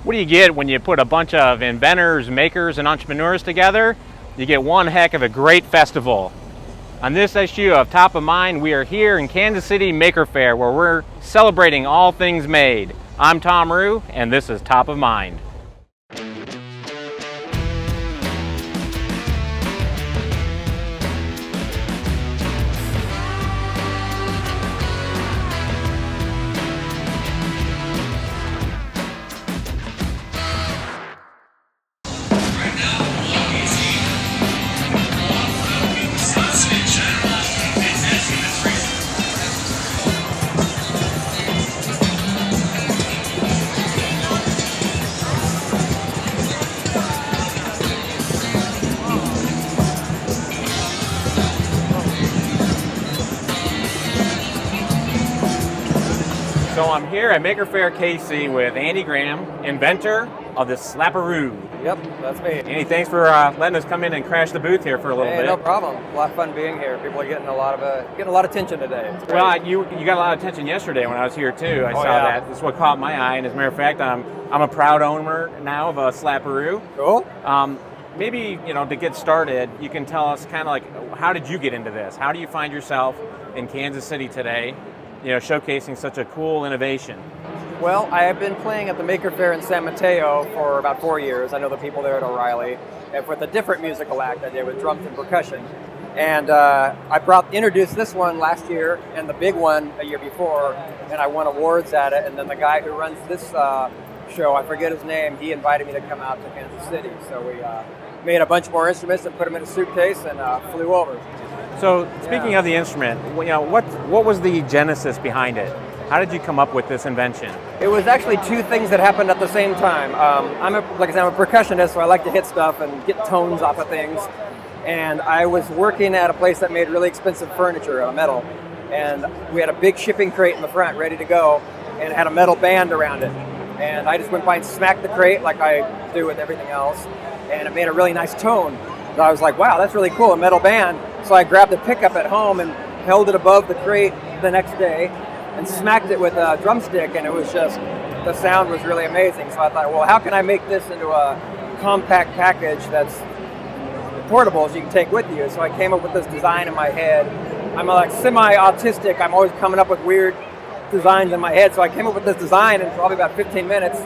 What do you get when you put a bunch of inventors, makers, and entrepreneurs together? You get one heck of a great festival. On this issue of Top of Mind, we are here in Kansas City Maker Faire, where we're celebrating all things made. I'm Thom Ruhe, and this is Top of Mind. So I'm here at Maker Faire KC with Andy Graham, inventor of the Slapperoo. Yep, that's me. Andy, thanks for letting us come in and crash the booth here for a little bit. No problem. A lot of fun being here. People are getting a lot of attention today. Well, you got a lot of attention yesterday when I was here too. I saw that. That's what caught my eye. And as a matter of fact, I'm a proud owner now of a Slapperoo. Cool. Maybe to get started, you can tell us kind of like, how did you get into this? How do you find yourself in Kansas City today? Showcasing such a cool innovation. Well, I have been playing at the Maker Faire in San Mateo for about 4 years. I know the people there at O'Reilly. And with a different musical act I did with drums and percussion. And I introduced this one last year and the big one a year before, and I won awards at it. And then the guy who runs this show, I forget his name, he invited me to come out to Kansas City. So we made a bunch more instruments and put them in a suitcase and flew over. So speaking of the instrument, what was the genesis behind it? How did you come up with this invention? It was actually two things that happened at the same time. I'm a percussionist, so I like to hit stuff and get tones off of things. And I was working at a place that made really expensive furniture, metal. And we had a big shipping crate in the front ready to go, and it had a metal band around it. And I just went by and smacked the crate like I do with everything else, and it made a really nice tone. So I was like, wow, that's really cool, a metal band. So I grabbed the pickup at home and held it above the crate the next day and smacked it with a drumstick, and it was just, the sound was really amazing. So I thought, well, how can I make this into a compact package that's portable so you can take with you? So I came up with this design in my head. I'm like semi-autistic. I'm always coming up with weird designs in my head. So I came up with this design in probably about 15 minutes.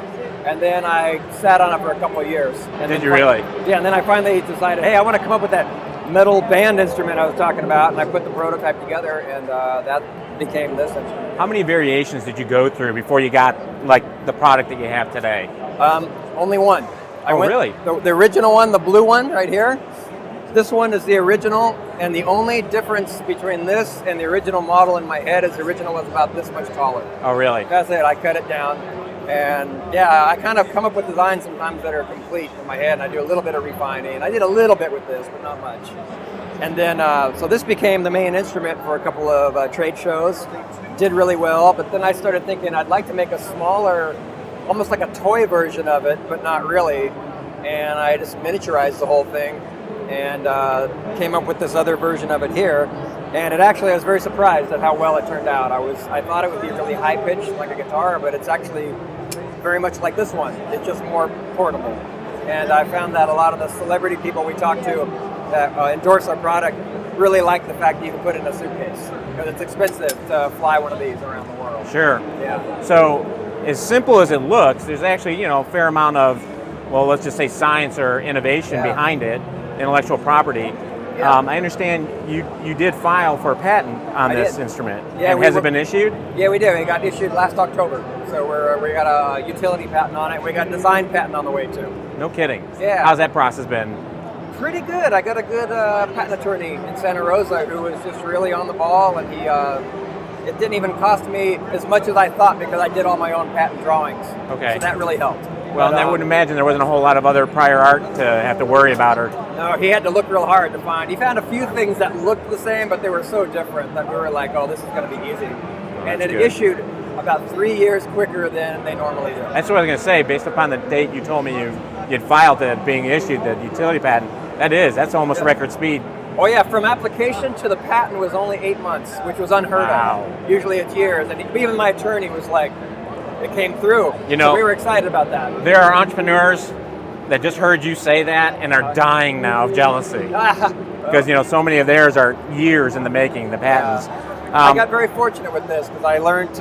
And then I sat on it for a couple of years. Did you really? Yeah, and then I finally decided, hey, I want to come up with that metal band instrument I was talking about, and I put the prototype together, and that became this instrument. How many variations did you go through before you got the product that you have today? Only one. Really? The original one, the blue one right here. This one is the original, and the only difference between this and the original model in my head is the original was about this much taller. Oh, really? That's it. I cut it down. And yeah, I kind of come up with designs sometimes that are complete in my head, and I do a little bit of refining. I did a little bit with this, but not much. And then, so this became the main instrument for a couple of trade shows. Did really well, but then I started thinking I'd like to make a smaller, almost like a toy version of it, but not really. And I just miniaturized the whole thing and came up with this other version of it here. And I was very surprised at how well it turned out. I thought it would be really high pitched like a guitar, but it's actually very much like this one. It's just more portable. And I found that a lot of the celebrity people we talk to that endorse our product really like the fact that you can put it in a suitcase, because it's expensive to fly one of these around the world. Sure. Yeah. So as simple as it looks, there's actually a fair amount of, well, let's just say science or innovation behind it, intellectual property. Yeah. I understand you did file for a patent on this instrument. Yeah, and has it been issued? Yeah, we did. It got issued last October. So we got a utility patent on it. We got a design patent on the way too. No kidding. Yeah. How's that process been? Pretty good. I got a good patent attorney in Santa Rosa who was just really on the ball, and it didn't even cost me as much as I thought because I did all my own patent drawings. Okay. So that really helped. Well, and I would imagine there wasn't a whole lot of other prior art to have to worry about. No, he had to look real hard to find. He found a few things that looked the same, but they were so different that we were like, oh, this is going to be easy. And it issued about 3 years quicker than they normally do. That's what I was going to say. Based upon the date you told me you'd filed it being issued, the utility patent, that's almost record speed. Oh yeah, from application to the patent was only 8 months, which was unheard of. Usually it's years. And even my attorney was like, it came through. You know, so we were excited about that. There are entrepreneurs that just heard you say that and are dying now of jealousy. Because, you know, so many of theirs are years in the making, the patents. I got very fortunate with this because I learned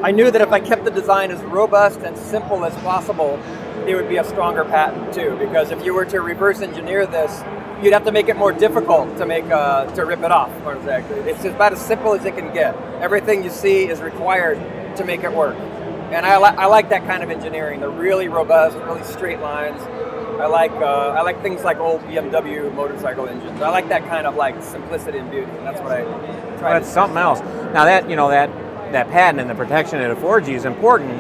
I knew that if I kept the design as robust and simple as possible, it would be a stronger patent too. Because if you were to reverse engineer this, you'd have to make it more difficult to rip it off. It's about as simple as it can get. Everything you see is required to make it work. And I like that kind of engineering, the really robust, really straight lines. I like things like old BMW motorcycle engines. I like that kind of like simplicity and beauty, and that's what I try. That's something else. Now that, you know, that patent and the protection it affords you is important,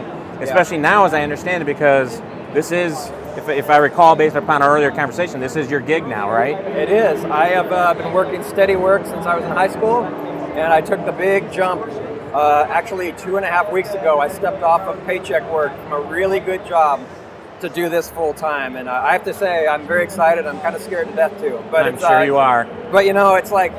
especially now as I understand it, because this is, if I recall based upon our earlier conversation, this is your gig now, right? It is. I have been working steady work since I was in high school, and I took the big jump. Actually, 2.5 weeks ago, I stepped off of paycheck work from a really good job to do this full time, and I have to say I'm very excited. I'm kind of scared to death too. But I'm sure you are. But you know, it's like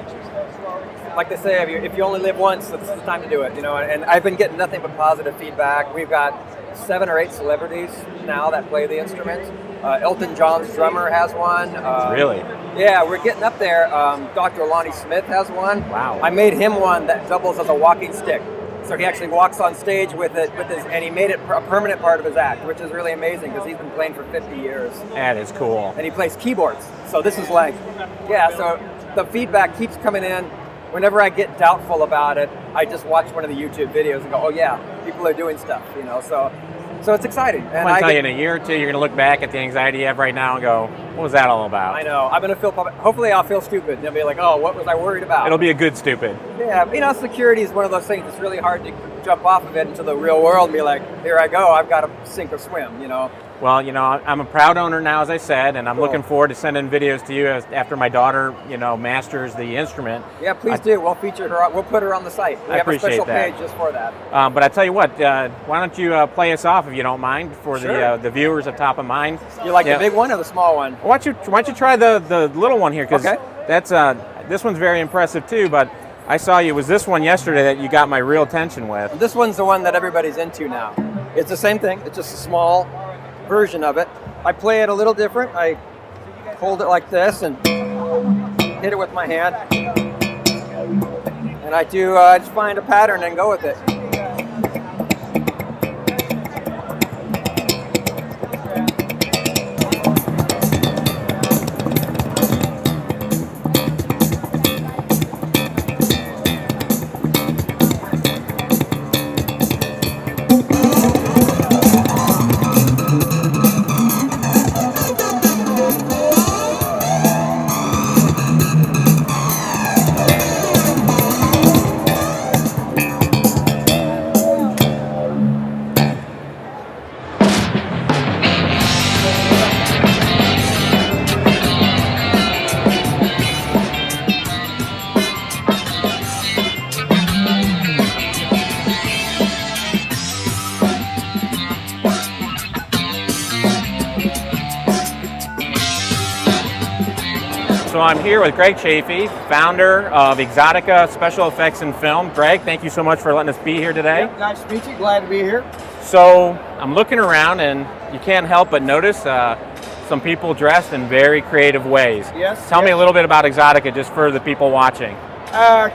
they say, if you only live once, this is the time to do it. You know, and I've been getting nothing but positive feedback. We've got 7 or 8 celebrities now that play the instrument. Elton John's drummer has one. Really? Yeah, we're getting up there. Dr. Lonnie Smith has one. Wow. I made him one that doubles as a walking stick. So he actually walks on stage with it, and he made it a permanent part of his act, which is really amazing because he's been playing for 50 years. That is cool. And he plays keyboards. So this is like, so the feedback keeps coming in. Whenever I get doubtful about it, I just watch one of the YouTube videos and go, oh yeah, people are doing stuff, you know. So it's exciting. And I tell you, in a year or two, you're going to look back at the anxiety you have right now and go, what was that all about? I know. I'm going to feel, hopefully I'll feel stupid. And they'll be like, oh, what was I worried about? It'll be a good stupid. Yeah, you know, security is one of those things. It's really hard to jump off of it into the real world and be like, here I go, I've got to sink or swim, you know. Well, you know, I'm a proud owner now, as I said, and I'm looking forward to sending videos to you after my daughter, you know, masters the instrument. Yeah, please do. We'll feature her. We'll put her on the site. We have a special page just for that. But I tell you what, why don't you play us off, if you don't mind, for the viewers of Top of Mind. You like the big one or the small one? Why don't you try the little one here, because that's this one's very impressive too. But I saw you. It was this one yesterday that you got my real attention with. This one's the one that everybody's into now. It's the same thing. It's just a small version of it. I play it a little different. I hold it like this and hit it with my hand. And I just find a pattern and go with it. So I'm here with Greg Chafee, founder of Exotica Special Effects and Film. Greg, thank you so much for letting us be here today. Yep, nice to meet you. Glad to be here. So I'm looking around and you can't help but notice some people dressed in very creative ways. Yes. Tell me a little bit about Exotica, just for the people watching.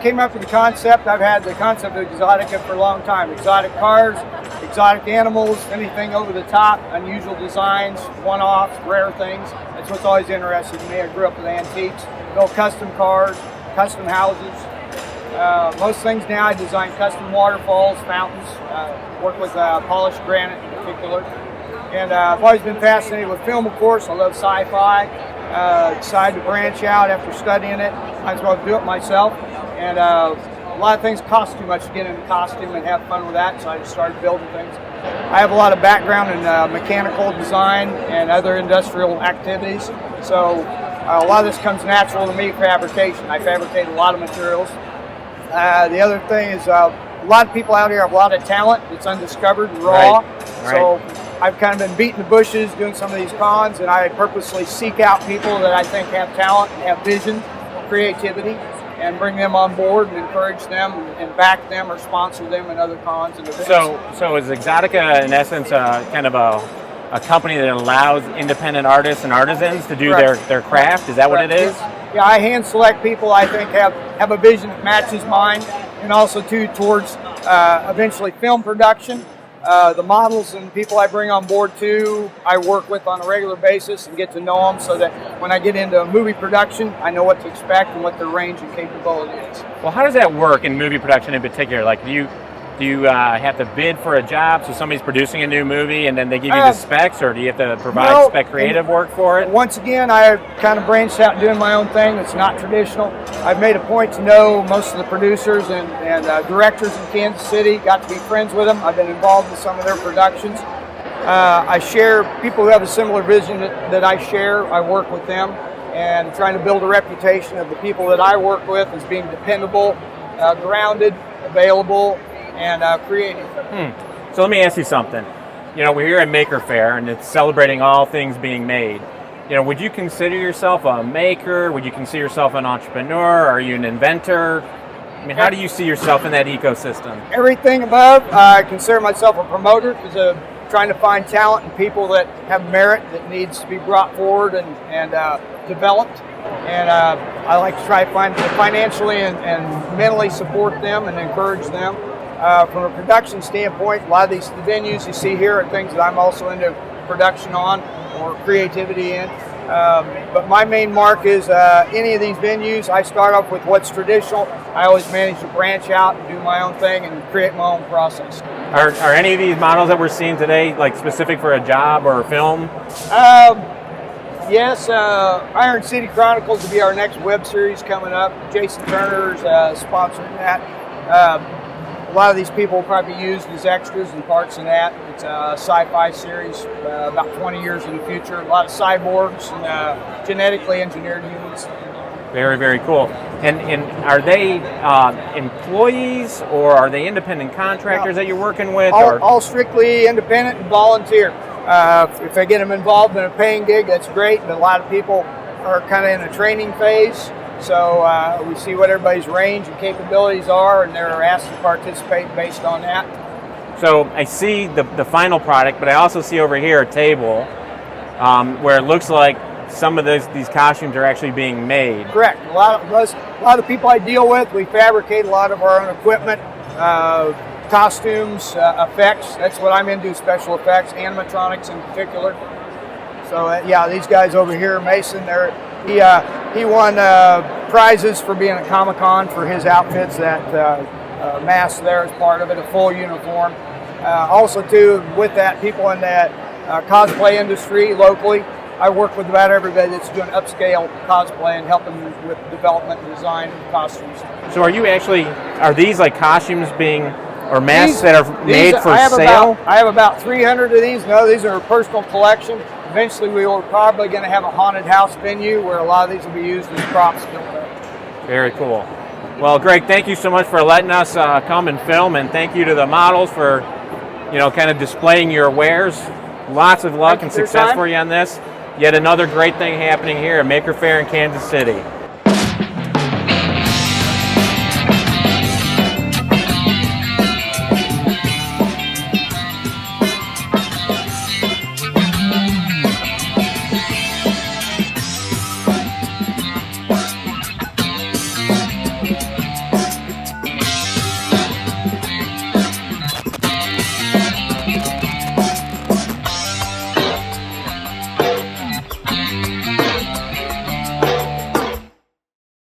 Came up with the concept. I've had the concept of Exotica for a long time. Exotic cars, exotic animals, anything over the top, unusual designs, one-offs, rare things. That's what's always interested me. I grew up with antiques, built custom cars, custom houses. Most things now I design custom waterfalls, fountains, work with polished granite in particular. And I've always been fascinated with film, of course. I love sci-fi. Decided to branch out after studying it. Might as well do it myself. And a lot of things cost too much to get into costume and have fun with that, so I just started building things. I have a lot of background in mechanical design and other industrial activities, so a lot of this comes natural to me, fabrication. I fabricate a lot of materials. The other thing is a lot of people out here have a lot of talent that's undiscovered, raw. So I've kind of been beating the bushes doing some of these cons, and I purposely seek out people that I think have talent and have vision, creativity, and bring them on board and encourage them and back them or sponsor them in other cons and events. So is Exotica in essence kind of a company that allows independent artists and artisans to do their craft? Is that what it is? Yeah, I hand select people I think have a vision that matches mine, and also too towards eventually film production. The models and people I bring on board too, I work with on a regular basis and get to know them so that when I get into movie production, I know what to expect and what their range and capability is. Well, how does that work in movie production in particular? Like, do you have to bid for a job, so somebody's producing a new movie and then they give you the specs, or do you have to provide spec creative work for it? Once again, I kind of branched out and doing my own thing. It's not traditional. I've made a point to know most of the producers and directors in Kansas City, got to be friends with them. I've been involved in some of their productions. I share people who have a similar vision that I share. I work with them and trying to build a reputation of the people that I work with as being dependable, grounded, available, and creative. So let me ask you something. You know, we're here at Maker Faire, and it's celebrating all things being made. You know, would you consider yourself a maker? Would you consider yourself an entrepreneur? Are you an inventor? I mean, how do you see yourself in that ecosystem? Everything above. I consider myself a promoter because trying to find talent and people that have merit that needs to be brought forward and developed. And I like to try to find financially and mentally support them and encourage them. From a production standpoint, a lot of the venues you see here are things that I'm also into production on or creativity in. But my main mark is any of these venues, I start off with what's traditional. I always manage to branch out and do my own thing and create my own process. Are any of these models that we're seeing today like specific for a job or a film? Yes, Iron City Chronicles will be our next web series coming up. Jason Turner's sponsoring that. A lot of these people will probably be used as extras and parts in that. It's a sci-fi series about 20 years in the future. A lot of cyborgs and genetically engineered humans. Very, very cool. And are they employees or are they independent contractors that you're working with? All strictly independent and volunteer. If I get them involved in a paying gig, that's great. But a lot of people are kind of in a training phase. So we see what everybody's range and capabilities are, and they're asked to participate based on that. So I see the final product, but I also see over here a table where it looks like some of these costumes are actually being made. Correct. A lot of the people I deal with, we fabricate a lot of our own equipment, costumes, effects. That's what I'm into, special effects, animatronics in particular. So yeah, these guys over here, Mason, he won prizes for being at Comic-Con for his outfits. That mask there is part of it, a full uniform. Also too, with that, people in that cosplay industry locally, I work with about everybody that's doing upscale cosplay and helping with development and design of costumes. So are these like costumes or masks that are made for sale? I have about 300 of these. No, these are a personal collection. Eventually we are probably going to have a haunted house venue where a lot of these will be used as props built up. Very cool. Well, Greg, thank you so much for letting us come and film, and thank you to the models for, kind of displaying your wares. Lots of luck and success for you on this. Yet another great thing happening here at Maker Faire in Kansas City.